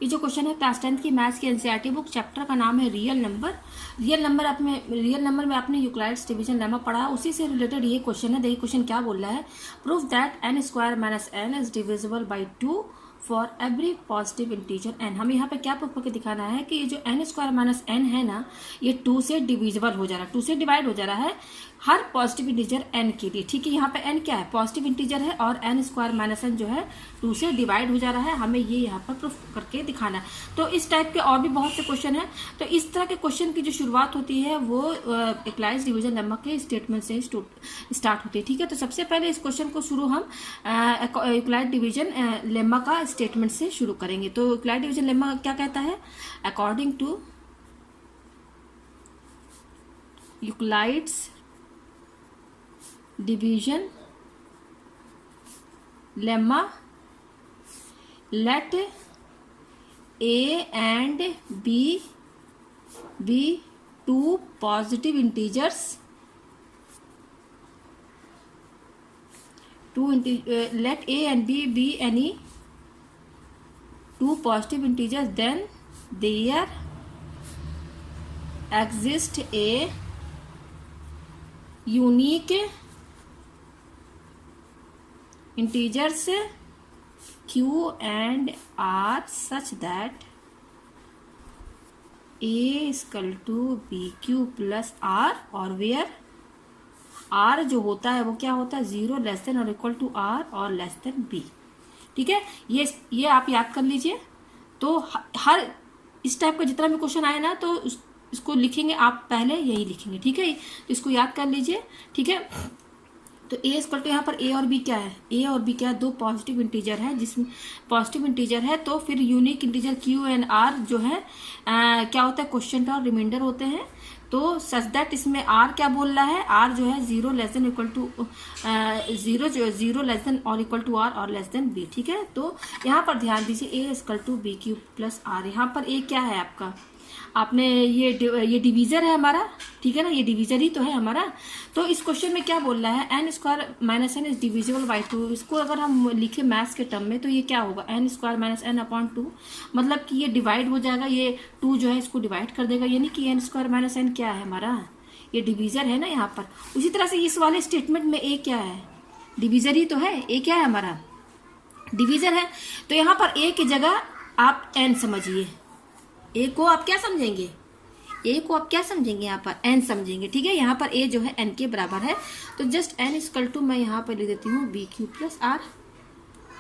ये जो क्वेश्चन है क्लास 10th की मैथ्स की एनसीईआरटी बुक, चैप्टर का नाम है रियल नंबर। रियल नंबर में आपने यूक्लाइड्स डिवीजन लेमा पढ़ा, उसी से रिलेटेड ये क्वेश्चन है। देखिए क्वेश्चन क्या बोल रहा है, prove that n square minus n is divisible by 2 for every positive integer n। हमें यहाँ पे क्या प्रूव करके दिखाना है कि ये जो n स्क्वायर माइनस n है ना, ये 2 से डिविजिबल हो जा रहा है, 2 से डिवाइड हो जा रहा है हर पॉजिटिव इंटीजर n के लिए। ठीक है, यहाँ पे n क्या है, पॉजिटिव इंटीजर है, और n स्क्वायर माइनस n जो है 2 से डिवाइड हो जा रहा है। हमें ये यहाँ पर प्रूफ करके दिखाना है। तो इस टाइप के और भी बहुत से क्वेश्चन हैं। तो इस तरह के क्वेश्चन की जो शुरुआत होती है वो यूक्लाइड्स डिवीजन लेमा के स्टेटमेंट से स्टार्ट होती है। ठीक है, तो सबसे पहले इस क्वेश्चन को शुरू हम यूक्लाइड डिवीजन लेमा का स्टेटमेंट से शुरू करेंगे। तो यूक्लाइड डिवीजन लेमा क्या कहता है, according to Euclid's division lemma, let a and b be two positive integers, let a and b be any two positive integers, then there exists a unique integers q and r such that a is equal to bq plus r, और where r जो होता है वो क्या होता है, 0 less than और equal to r और लेस देन b। ठीक है, ये आप याद कर लीजिए। तो हर इस टाइप का जितना भी क्वेश्चन आए ना, तो इसको लिखेंगे आप, पहले यही लिखेंगे। ठीक है, तो इसको याद कर लीजिए। ठीक है, तो ए इक्वल टू यहाँ पर ए और बी क्या है, ए और बी क्या है, दो पॉजिटिव इंटीजर है, जिसमें पॉजिटिव इंटीजर है तो फिर unique integer Q and R जो है क्या होता है, क्वेश्चन और रिमाइंडर होते हैं। तो सच दैट इसमें आर क्या बोल रहा है, आर जो है 0 less than equal to 0 less than और इक्वल टू आर और लेस देन बी। ठीक है, तो यहाँ पर ध्यान दीजिए, a equal to b q plus r. यहाँ पर ए क्या है आपका, आपने ये डिवीजर है हमारा। ठीक है ना, ये डिवीजर ही तो है हमारा। तो इस क्वेश्चन में क्या बोल रहा है, n square minus n is divisible by 2। इसको अगर हम लिखे मैथ्स के टर्म में तो ये क्या होगा, n square minus n upon 2, मतलब कि ये डिवाइड हो जाएगा, ये 2 जो है इसको डिवाइड कर देगा, यानी कि एन स्क्वायर माइनस एन क्या है हमारा, ये डिवीजर है ना यहाँ पर। उसी तरह से इस वाले स्टेटमेंट में ए क्या है, डिवीजर ही तो है, ए क्या है हमारा, डिवीजर है। तो यहाँ पर ए की जगह आप एन समझिए, ए को आप क्या समझेंगे, ए को आप क्या समझेंगे, यहाँ पर एन समझेंगे। ठीक है, यहाँ पर ए जो है एन के बराबर है, तो जस्ट एन इक्वल टू मैं यहाँ पर लिख देती हूँ बी क्यू प्लस आर।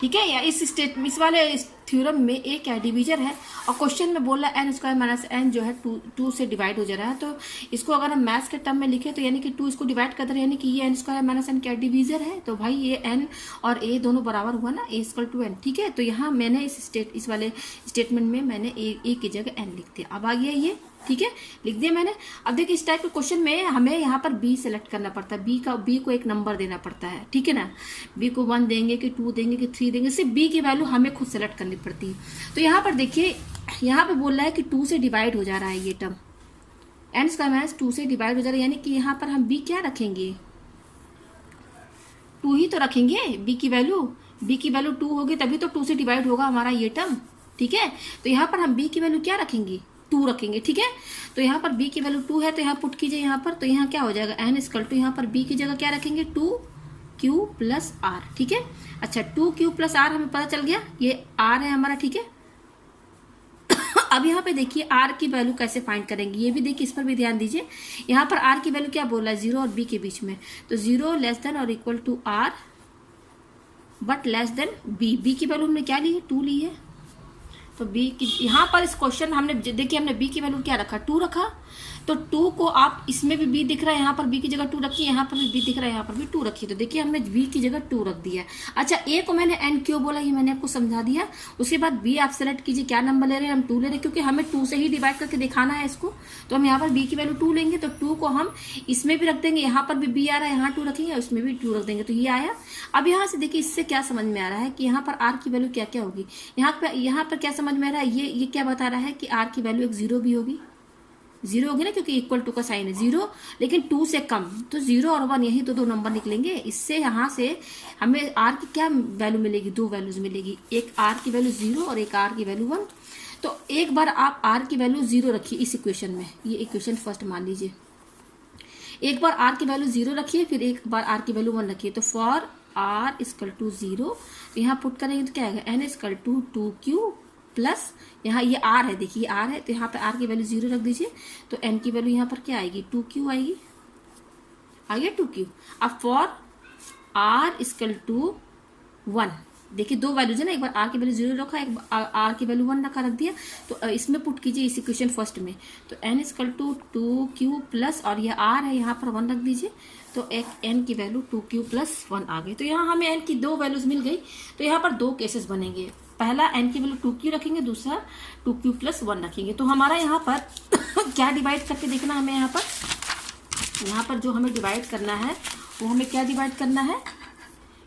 ठीक है, या इस वाले थ्योरम में ए क्या डिवीजर है, और क्वेश्चन में बोला एन स्क्वायर माइनस एन जो है 2 से डिवाइड हो जा रहा है। तो इसको अगर हम मैथ्स के टर्म में लिखे तो यानी कि 2 इसको डिवाइड कर रहे हैं, यानी कि ये एन स्क्वायर माइनस एन क्या डिवीजर है। तो भाई ये एन और ए दोनों बराबर हुआ ना, ए इक्वल टू एन। ठीक है, तो यहाँ मैंने इस वाले स्टेटमेंट में मैंने ए की जगह एन लिख दिया। अब आ गया ये, ठीक है, लिख दिया मैंने। अब देखिए इस टाइप के क्वेश्चन में हमें यहाँ पर बी सेलेक्ट करना पड़ता है, बी को एक नंबर देना पड़ता है। ठीक है ना, बी को 1 देंगे कि 2 देंगे कि 3 देंगे, सिर्फ बी की वैल्यू हमें खुद सेलेक्ट करनी पड़ती है। तो यहाँ पर देखिए, यहाँ पे बोल रहा है कि 2 से डिवाइड हो जा रहा है ये टर्म, एन स्क्वायर माइनस 2 से डिवाइड हो जा रहा है, यानी कि यहाँ पर हम बी क्या रखेंगे, 2 ही तो रखेंगे। बी की वैल्यू 2 होगी तभी तो 2 से डिवाइड होगा हमारा ये टर्म। ठीक है, तो यहाँ पर हम बी की वैल्यू क्या रखेंगे, 2 रखेंगे। ठीक है, तो यहाँ पर b की वैल्यू 2 है, तो यहाँ पुट कीजिए यहाँ पर, तो यहाँ क्या हो जाएगा, n इक्वल टू यहाँ पर b की जगह क्या रखेंगे, 2q प्लस आर। ठीक है, अच्छा 2q प्लस आर हमें पता चल गया, ये r है हमारा। ठीक है, अब यहाँ पे देखिए r की वैल्यू कैसे फाइंड करेंगे, ये भी देखिए, इस पर भी ध्यान दीजिए। यहाँ पर r की वैल्यू क्या बोल रहा है, 0 और b के बीच में, तो 0 लेस देन और equal to r but less than b की वैल्यू हमने क्या ली है, 2 ली है। तो बी की यहाँ पर इस क्वेश्चन हमने देखिए, हमने बी की वैल्यू क्या रखा, 2 रखा। तो 2 को आप इसमें भी बी दिख रहा है, यहाँ पर बी की जगह 2 रखी, यहाँ पर भी बी दिख रहा है, यहाँ पर भी 2 रखी। तो देखिए हमने बी की जगह 2 रख दिया। अच्छा, ए को मैंने एन क्यों बोला, ये मैंने आपको समझा दिया। उसके बाद बी आप सेलेक्ट कीजिए, क्या नंबर ले रहे हैं, हम 2 ले रहे हैं, क्योंकि हमें 2 से ही डिवाइड करके दिखाना है इसको। तो हम यहाँ पर बी की वैल्यू 2 लेंगे, तो 2 को हम इसमें भी रख देंगे, यहाँ पर भी बी आ रहा है, यहाँ 2 रखेंगे, इसमें भी 2 रख देंगे, तो ये आया। अब यहाँ से देखिए, इससे क्या समझ में आ रहा है कि यहाँ पर आर की वैल्यू क्या क्या होगी, यहाँ पर क्या समझ में आ रहा है, ये क्या बता रहा है कि आर की वैल्यू एक 0 भी होगी। जीरो होगी ना, क्योंकि इक्वल टू का साइन है जीरो, लेकिन 2 से कम, तो 0 और 1 यही तो दो नंबर निकलेंगे। इससे यहाँ से हमें आर की क्या वैल्यू मिलेगी, दो वैल्यूज मिलेगी, एक आर की वैल्यू 0 और एक आर की वैल्यू 1। तो एक बार आप आर की वैल्यू 0 रखिए इस इक्वेशन में, ये इक्वेशन फर्स्ट मान लीजिए, एक बार आर की वैल्यू 0 रखिए, फिर एक बार आर की वैल्यू 1 रखिए। तो फॉर आर इक्वल टू 0, यहाँ पुट करेंगे तो क्या आएगा, N equal to 2q plus, यहाँ ये आर है, देखिए आर है, तो यहाँ पे आर की वैल्यू 0 रख दीजिए, तो एन की वैल्यू यहाँ पर क्या आएगी, 2q आएगी, आ गया 2q। अब फॉर आर इक्वल टू 1, देखिए दो वैल्यूज है ना, एक बार आर की वैल्यू 0 रखा, एक बार आर की वैल्यू 1 रख दिया, तो इसमें पुट कीजिए इस इक्वेशन फर्स्ट में, तो N equal to 2q plus, और ये आर है यहाँ पर 1 रख दीजिए, तो एक एन की वैल्यू 2q प्लस 1 आ गई। तो यहाँ हमें एन की दो वैल्यूज मिल गई। तो यहाँ पर दो केसेस बनेंगे, पहला एन की वैल्यू 2q रखेंगे, दूसरा 2q प्लस 1 रखेंगे। तो हमारा यहाँ पर क्या डिवाइड करके देखना हमें, यहाँ पर जो हमें डिवाइड करना है वो हमें क्या डिवाइड करना है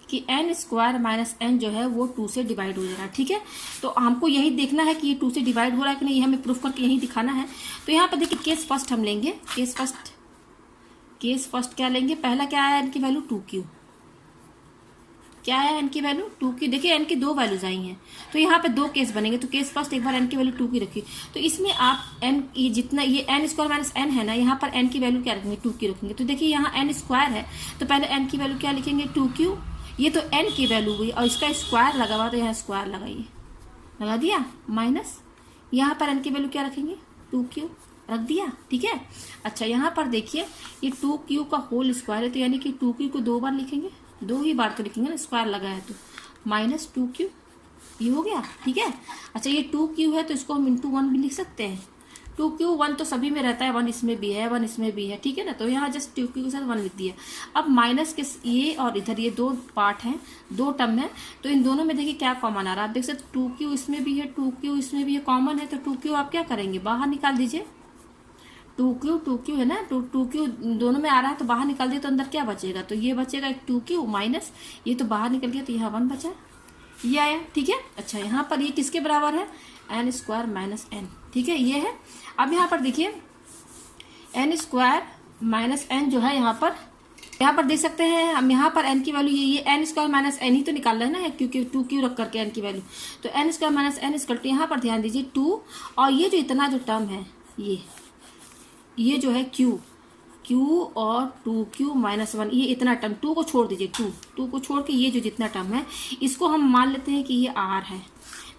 कि एन स्क्वायर माइनस एन जो है वो 2 से डिवाइड हो जाएगा, ठीक है। तो हमको यही देखना है कि ये 2 से डिवाइड हो रहा है कि नहीं, ये हमें प्रूफ करके यही दिखाना है। तो यहाँ पर देखिए केस फर्स्ट हम लेंगे, केस फर्स्ट क्या लेंगे, पहला क्या आया एन की वैल्यू 2q, क्या आया एन की वैल्यू 2q, देखिए एन की दो वैल्यूज आई हैं, तो यहाँ पे दो केस बनेंगे। तो केस फर्स्ट एक बार एन की वैल्यू 2q रखिए, तो इसमें आप एन ये जितना ये एन स्क्वायर माइनस एन है ना, यहाँ पर एन की वैल्यू क्या रखेंगे, 2q रखेंगे। तो देखिए यहाँ एन स्क्वायर है, तो पहले एन की वैल्यू क्या लिखेंगे 2q, ये तो एन की वैल्यू हुई और इसका स्क्वायर लगा हुआ, तो यहाँ स्क्वायर लगाइए, लगा दिया, माइनस यहाँ पर एन की वैल्यू क्या रखेंगे 2q रख दिया, ठीक है। अच्छा यहाँ पर देखिए ये 2q का होल स्क्वायर है, तो यानी कि 2q को दो बार लिखेंगे, दो ही बार तो लिखेंगे ना, स्क्वायर लगा है तो माइनस 2q, ये हो गया, ठीक है। अच्छा ये 2q है तो इसको हम इंटू 1 भी लिख सकते हैं, 2q 1 तो सभी में रहता है, 1 इसमें भी है, 1 इसमें भी है, ठीक है ना। तो यहाँ जस्ट 2q के साथ 1 लिख दिया। अब माइनस के ये और इधर ये दो पार्ट हैं, दो टर्म है, तो इन दोनों में देखिए क्या कॉमन आ रहा है, आप देख सकते 2q इसमें भी है, 2q इसमें भी है, कॉमन है, तो 2q आप क्या करेंगे, बाहर निकाल दीजिए, 2q है ना, 2q दोनों में आ रहा है, तो बाहर निकाल दिए तो अंदर क्या बचेगा, तो ये बचेगा एक 2q माइनस, ये तो बाहर निकल गया, तो यहाँ 1 बचा, ये आया, ठीक है। अच्छा यहाँ पर ये किसके बराबर है, एन स्क्वायर माइनस एन, ठीक है, ये है। अब यहाँ पर देखिए एन स्क्वायर माइनस एन जो है यहाँ पर देख सकते हैं हम, यहाँ पर एन की वैल्यू ये एन स्क्वायर माइनस एन ही तो निकाल रहे हैं ना, क्योंकि 2q रख करके एन की वैल्यू, तो n square minus n square, तो यहाँ पर ध्यान दीजिए 2, और ये जो इतना जो टर्म है ये जो है q और 2q माइनस 1, ये इतना टर्म, 2 को छोड़ दीजिए, 2 को छोड़ के ये जो जितना टर्म है इसको हम मान लेते हैं कि ये r है।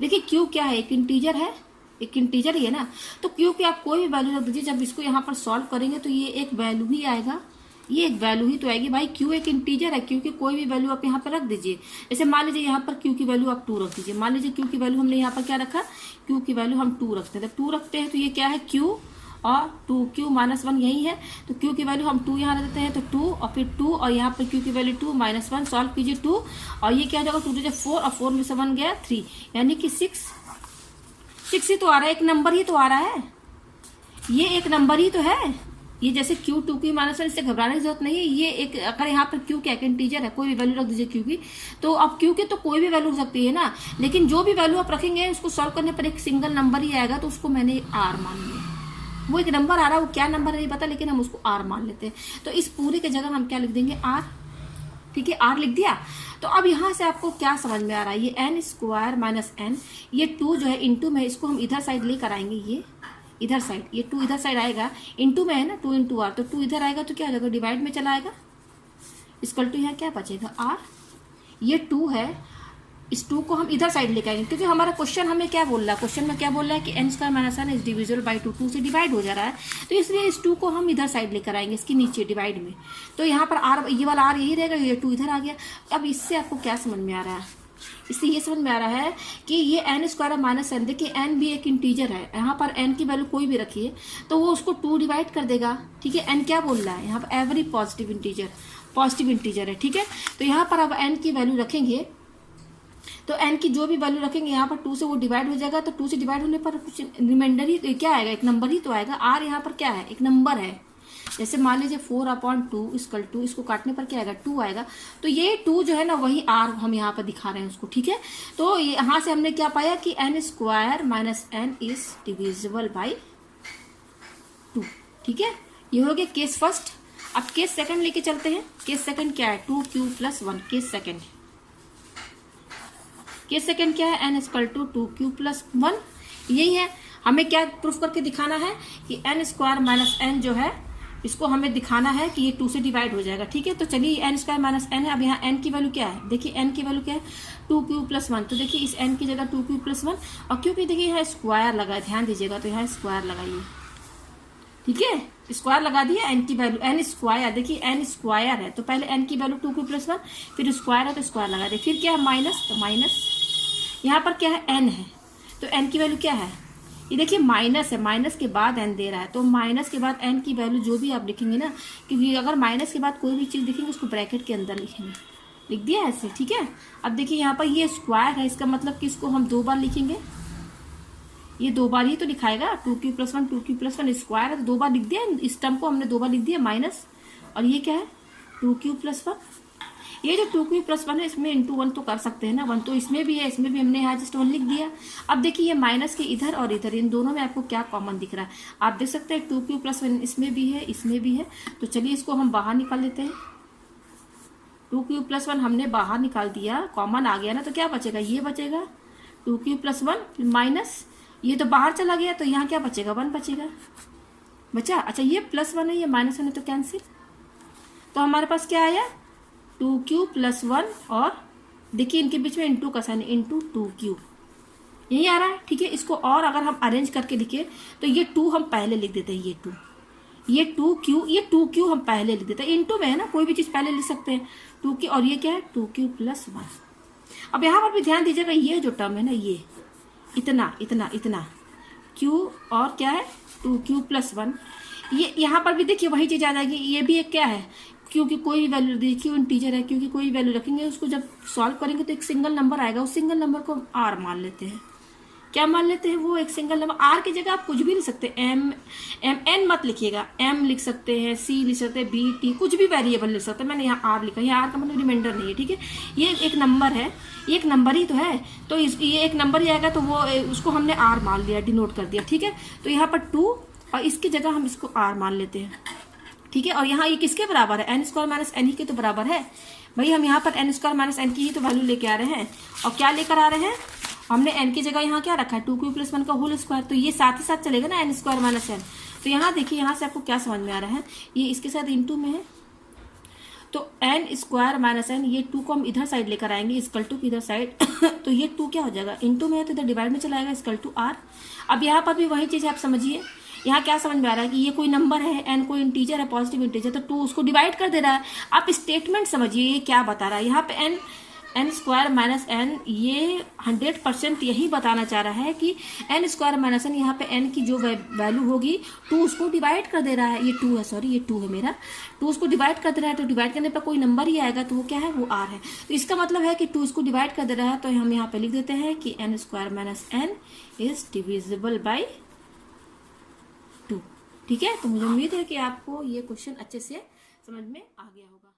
देखिए q क्या है, एक इंटीजर है, एक इंटीजर ही है ना, तो q की आप कोई भी वैल्यू रख दीजिए, जब इसको यहाँ पर सॉल्व करेंगे तो ये एक वैल्यू ही आएगा, ये एक वैल्यू ही तो आएगी भाई, q एक इंटीजर है, q की कोई भी वैल्यू आप यहाँ पर रख दीजिए। जैसे मान लीजिए यहाँ पर q की वैल्यू आप 2 रख दीजिए, मान लीजिए q की वैल्यू हमने यहाँ पर क्या रखा, q की वैल्यू हम 2 रखते हैं, तो 2 रखते हैं तो ये क्या है q और 2q माइनस 1 यही है, तो q की वैल्यू हम 2 यहाँ रख देते हैं, तो 2 और फिर 2 और यहाँ पर q की वैल्यू 2 माइनस 1, सॉल्व कीजिए 2 और ये क्या हो जाएगा 2 to 4 और 4 में से 1 गया 3, यानी कि 6 ही तो आ रहा है, एक नंबर ही तो आ रहा है, ये एक नंबर ही तो है, ये जैसे q 2q माइनस 1, इससे घबराने की जरूरत नहीं है। ये एक अगर यहाँ पर q क्या इंटीजर है, कोई भी वैल्यू रख दीजिए q की, तो अब q की तो कोई भी वैल्यू हो सकती है ना, लेकिन जो भी वैल्यू आप रखेंगे उसको सॉल्व करने पर एक सिंगल नंबर ही आएगा, तो उसको मैंने r मान लिया, वो एक नंबर आ रहा है, वो क्या नंबर नहीं पता, लेकिन हम उसको r मान लेते हैं। तो इस पूरी की जगह हम क्या लिख देंगे r, ठीक है, r लिख दिया। तो अब यहाँ से आपको क्या समझ में आ रहा है, ये एन स्क्वायर माइनस एन, ये 2 जो है इंटू में, इसको हम इधर साइड लेकर आएंगे, ये इधर साइड, ये 2 इधर साइड आएगा, इंटू में है ना, 2 इंटू आर, तो 2 इधर आएगा तो क्या हो जाएगा, डिवाइड में चला आएगा, इक्वल टू यहाँ क्या बचेगा आर, ये 2 है, इस 2 को हम इधर साइड लेकर आएंगे, क्योंकि हमारा क्वेश्चन हमें क्या बोल रहा है, क्वेश्चन में क्या बोल रहा है कि n square minus n is divisible by 2, 2 से डिवाइड हो जा रहा है, तो इसलिए इस 2 को हम इधर साइड लेकर आएंगे, इसके नीचे डिवाइड में, तो यहाँ पर आर, ये वाला आर यही रहेगा, ये 2 इधर आ गया। अब इससे आपको क्या समझ में आ रहा है, इससे ये समझ में आ रहा है कि ये एन स्क्वायर माइनस एन, देखिए एन भी एक इंटीजर है, यहाँ पर एन की वैल्यू कोई भी रखिए तो वो उसको 2 डिवाइड कर देगा, ठीक है। एन क्या बोल रहा है यहाँ पर, एवरी पॉजिटिव इंटीजर है, ठीक है। तो यहाँ पर अब एन की वैल्यू रखेंगे, तो एन की जो भी वैल्यू रखेंगे यहाँ पर 2 से वो डिवाइड हो जाएगा, तो 2 से डिवाइड होने पर कुछ रिमाइंडर ही क्या आएगा, एक नंबर ही तो आएगा, आर यहाँ पर क्या है, एक नंबर है। जैसे मान लीजिए 4/2 इक्वल टू, इसको काटने पर क्या आएगा 2 आएगा, तो ये 2 जो है ना वही आर हम यहाँ पर दिखा रहे हैं उसको, ठीक है। तो यहाँ से हमने क्या पाया कि n square minus n is divisible by 2। ठीक है, ये हो गया केस फर्स्ट। अब केस सेकंड लेके चलते हैं। केस सेकंड क्या है, 2q + 1। केस सेकंड क्या है, n = 2q + 1। यही है, हमें क्या प्रूफ करके दिखाना है कि n² - n जो है इसको हमें दिखाना है कि ये 2 से डिवाइड हो जाएगा। ठीक है, तो चलिए n² - n है। अब यहाँ n की वैल्यू क्या है, देखिए n की वैल्यू क्या है, 2q + 1। तो देखिए इस n की जगह 2q + 1, और क्योंकि देखिए यहाँ स्क्वायर लगा है, ध्यान दीजिएगा, तो यहाँ स्क्वायर लगाइए। ठीक है, स्क्वायर लगा दिया, n की वैल्यू n², देखिए n² है तो पहले n की वैल्यू 2q + 1, फिर स्क्वायर है तो स्क्वायर लगा दिया, फिर क्या है माइनस, तो माइनस यहाँ पर क्या है n है, तो n की वैल्यू क्या है, ये देखिए माइनस है, माइनस के बाद n दे रहा है, तो माइनस के बाद n की वैल्यू जो भी आप लिखेंगे ना, क्योंकि अगर माइनस के बाद कोई भी चीज़ लिखेंगे उसको ब्रैकेट के अंदर लिखेंगे, लिख दिया ऐसे। ठीक है, अब देखिए यहाँ पर ये स्क्वायर है, इसका मतलब कि इसको हम 2 बार लिखेंगे, ये 2 बार ही तो लिखाएगा, 2q + 1, 2q + 1 स्क्वायर है तो 2 बार लिख दिया, इस टर्म को हमने 2 बार लिख दिया माइनस, और ये क्या है 2q + 1। ये जो 2q + 1 है इसमें × 1 तो कर सकते हैं ना, 1 तो इसमें भी है, इसमें भी हमने यहाँ जस्ट 1 लिख दिया। अब देखिए ये माइनस के इधर और इधर, इन दोनों में आपको क्या कॉमन दिख रहा है, आप देख सकते हैं 2q + 1 इसमें भी है, इसमें भी है, तो चलिए इसको हम बाहर निकाल लेते हैं। 2q + 1 हमने बाहर निकाल दिया, कॉमन आ गया ना, तो क्या बचेगा, ये बचेगा 2q + 1 माइनस, ये तो बाहर चला गया, तो यहाँ क्या बचेगा, 1 बचेगा, बचा। अच्छा ये +1 है, ये -1 है, तो कैंसिल, तो हमारे पास क्या आया 2q + 1, और देखिए इनके बीच में × का साइन, × 2q, यही आ रहा है। ठीक है, इसको और अगर हम अरेंज करके लिखे तो ये 2 हम पहले लिख देते हैं, ये 2q हम पहले लिख देते हैं, × में है ना, कोई भी चीज़ पहले लिख सकते हैं 2q, और ये क्या है 2q + 1। अब यहाँ पर भी ध्यान दीजिएगा, ये जो टर्म है ना, ये इतना q और क्या है 2q + 1, ये यहाँ पर भी देखिए वही चीज़ आ जाएगी, ये भी एक क्या है, क्योंकि कोई वैल्यू देखिए इंटीजर है, क्योंकि कोई वैल्यू रखेंगे उसको जब सॉल्व करेंगे तो एक सिंगल नंबर आएगा, उस सिंगल नंबर को r मान लेते हैं। क्या मान लेते हैं, वो एक सिंगल नंबर, r की जगह आप कुछ भी लिख सकते हैं, n मत लिखिएगा, m लिख सकते हैं, c लिख सकते हैं, b t कुछ भी वेरिएबल लिख सकते हैं। मैंने यहाँ r लिखा, यहाँ r का मतलब रिमाइंडर नहीं है। ठीक है, ये एक नंबर है, ये एक नंबर ही तो है, तो ये एक नंबर ही आएगा, तो वो उसको हमने r मान लिया, डिनोट कर दिया। ठीक है, तो यहाँ पर 2 और इसकी जगह हम इसको r मान लेते हैं। ठीक है, और यहाँ ये किसके बराबर है, n² - n ही के तो बराबर है भाई, हम यहाँ पर n² - n की ही तो वैल्यू लेके आ रहे हैं, और क्या लेकर आ रहे हैं, हमने n की जगह यहाँ क्या रखा है 2q + 1 का होल स्क्वायर, तो ये साथ ही साथ चलेगा ना n² - n। तो यहाँ देखिए, यहाँ से आपको क्या समझ में आ रहा है, ये इसके साथ × में है, तो n² - n, ये 2 को हम इधर साइड लेकर आएंगे, = की इधर साइड तो ये 2 क्या हो जाएगा, × में है तो इधर डिवाइड में चला आएगा, = r। अब यहाँ पर भी वही चीज़ है, आप समझिए, यहाँ क्या समझ में आ रहा है कि ये कोई नंबर है, n कोई इंटीजर है, पॉजिटिव इंटीजर, तो 2 उसको डिवाइड कर दे रहा है। आप स्टेटमेंट समझिए ये क्या बता रहा है, यहाँ पे n² - n, ये 100% यही बताना चाह रहा है कि n² - n, यहाँ पे n की जो वैल्यू होगी 2 उसको डिवाइड कर दे रहा है, ये 2 है, सॉरी ये 2 है मेरा, 2 उसको डिवाइड कर दे रहा है, तो डिवाइड करने पर कोई नंबर ही आएगा, तो वो क्या है, वो r है। तो इसका मतलब है कि 2 इसको डिवाइड कर दे रहा है, तो हम यहाँ पे लिख देते हैं कि n² - n is divisible by 2। ठीक है, तो मुझे उम्मीद है कि आपको ये क्वेश्चन अच्छे से समझ में आ गया होगा।